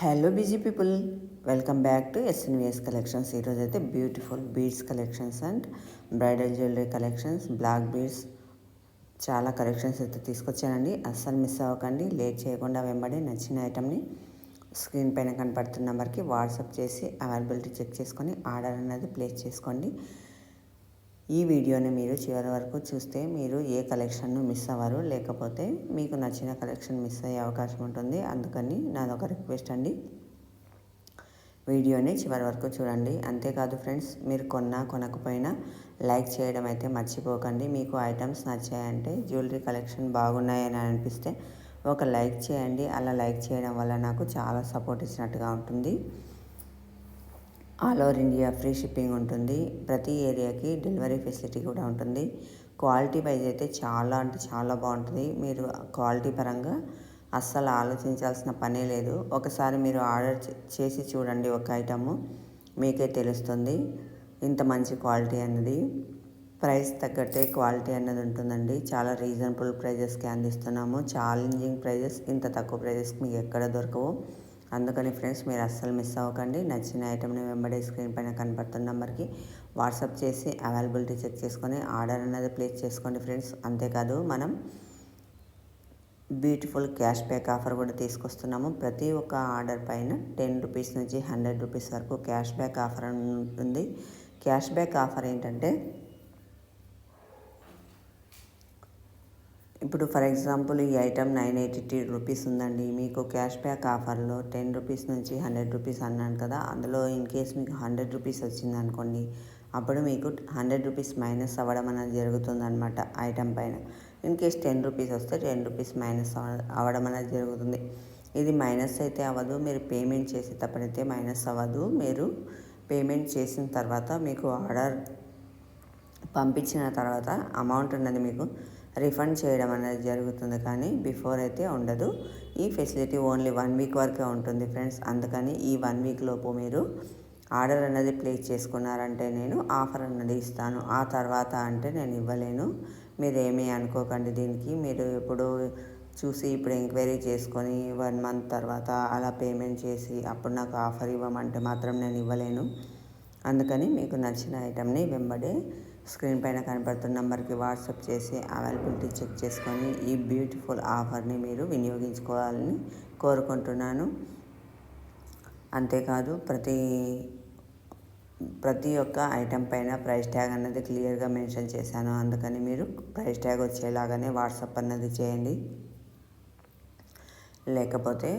Hello busy people, welcome back to SNVS collections. ఈరోజు అయితే beautiful beads collections and bridal jewellery collections, black beads చాలా collections అయితే తీసుకొచ్చానండి. అస్సలు మిస్ అవ్వకండి. లేట్ చేయకుండా వెంబడి నచ్చిన ఐటమ్ని స్క్రీన్ పైన కనపడుతున్న నెంబర్కి వాట్సాప్ చేసి అవైలబిలిటీ చెక్ చేసుకొని ఆర్డర్ అనేది ప్లేస్ చేసుకోండి. ఈ వీడియోని మీరు చివరి వరకు చూస్తే మీరు ఏ కలెక్షన్ను మిస్ అవ్వరు, లేకపోతే మీకు నచ్చిన కలెక్షన్ మిస్ అయ్యే అవకాశం ఉంటుంది. అందుకని నాదొక రిక్వెస్ట్ అండి, వీడియోని చివరి వరకు చూడండి. అంతేకాదు ఫ్రెండ్స్, మీరు కొనకపోయినా లైక్ చేయడం అయితే మర్చిపోకండి. మీకు ఐటమ్స్ నచ్చాయంటే, జ్యువెలరీ కలెక్షన్ బాగున్నాయని అనిపిస్తే ఒక లైక్ చేయండి. అలా లైక్ చేయడం వల్ల నాకు చాలా సపోర్ట్ ఇచ్చినట్టుగా ఉంటుంది. All over India free shipping ఉంటుంది. ప్రతి ఏరియాకి డెలివరీ ఫెసిలిటీ కూడా ఉంటుంది. క్వాలిటీ వైజ్ అయితే చాలా అంటే చాలా బాగుంటుంది. మీరు క్వాలిటీ పరంగా అస్సలు ఆలోచించాల్సిన పనే లేదు. ఒకసారి మీరు ఆర్డర్ చేసి చూడండి ఒక ఐటము, మీకే తెలుస్తుంది ఇంత మంచి క్వాలిటీ అన్నది. ప్రైస్ తగ్గట్టే క్వాలిటీ అన్నది ఉంటుందండి. చాలా రీజనబుల్ ప్రైజెస్కి అందిస్తున్నాము. ఛాలెంజింగ్ ప్రైజెస్, ఇంత తక్కువ ప్రైజెస్కి మీకు ఎక్కడ దొరకవు. అందుకని ఫ్రెండ్స్, మీరు అస్సలు మిస్ అవ్వకండి. నచ్చిన ఐటమ్ని వెంబడే స్క్రీన్ పైన కనపడుతున్న నెంబర్కి వాట్సాప్ చేసి అవైలబిలిటీ చెక్ చేసుకొని ఆర్డర్ అనేది ప్లేస్ చేసుకోండి ఫ్రెండ్స్. అంతేకాదు, మనం బ్యూటిఫుల్ క్యాష్ బ్యాక్ ఆఫర్ కూడా తీసుకొస్తున్నాము. ప్రతి ఒక్క ఆర్డర్ పైన 10 రూపీస్ నుంచి 100 రూపీస్ వరకు క్యాష్ బ్యాక్ ఆఫర్ ఉంటుంది. క్యాష్ బ్యాక్ ఆఫర్ ఏంటంటే, ఇప్పుడు ఫర్ ఎగ్జాంపుల్ ఈ ఐటమ్ 980 రూపీస్ ఉందండి. మీకు క్యాష్ బ్యాక్ ఆఫర్లో 10 రూపీస్ నుంచి 100 రూపీస్ అన్నాను కదా, అందులో ఇన్ కేస్ మీకు 100 రూపీస్ వచ్చింది అనుకోండి, అప్పుడు మీకు 100 రూపీస్ మైనస్ అవ్వడం అనేది జరుగుతుంది అనమాట ఐటమ్ పైన. ఇన్ కేస్ 10 రూపీస్ వస్తే 10 రూపీస్ మైనస్ అవ్వడం అనేది జరుగుతుంది. ఇది మైనస్ అయితే అవ్వదు, మీరు పేమెంట్ చేసేటప్పుడైతే మైనస్ అవ్వదు. మీరు పేమెంట్ చేసిన తర్వాత, మీకు ఆర్డర్ పంపించిన తర్వాత అమౌంట్ అన్నది మీకు రిఫండ్ చేయడం అనేది జరుగుతుంది, కానీ బిఫోర్ అయితే ఉండదు. ఈ ఫెసిలిటీ ఓన్లీ 1 వీక్ వరకే ఉంటుంది ఫ్రెండ్స్. అందుకని ఈ 1 వీక్ లోపు మీరు ఆర్డర్ అనేది ప్లేస్ చేసుకున్నారంటే నేను ఆఫర్ అన్నది ఇస్తాను. ఆ తర్వాత అంటే నేను ఇవ్వలేను. మీరు ఏమీ అనుకోకండి దీనికి. మీరు ఎప్పుడు చూసి ఇప్పుడు ఎంక్వైరీ చేసుకొని 1 మంత్ తర్వాత అలా పేమెంట్ చేసి అప్పుడు నాకు ఆఫర్ ఇవ్వమంటే మాత్రం నేను ఇవ్వలేను. అందుకని మీకు నచ్చిన ఐటమ్ని వెంబడే స్క్రీన్ పైన కనపడుతున్న నెంబర్కి వాట్సాప్ చేసి అవైలబిలిటీ చెక్ చేసుకొని ఈ బ్యూటిఫుల్ ఆఫర్ని మీరు వినియోగించుకోవాలని కోరుకుంటున్నాను. అంతేకాదు, ప్రతి ఒక్క ఐటెం పైన ప్రైస్ ట్యాగ్ అన్నది క్లియర్గా మెన్షన్ చేశాను. అందుకని మీరు ప్రైస్ ట్యాగ్ వచ్చేలాగానే వాట్సాప్ అన్నది చేయండి. లేకపోతే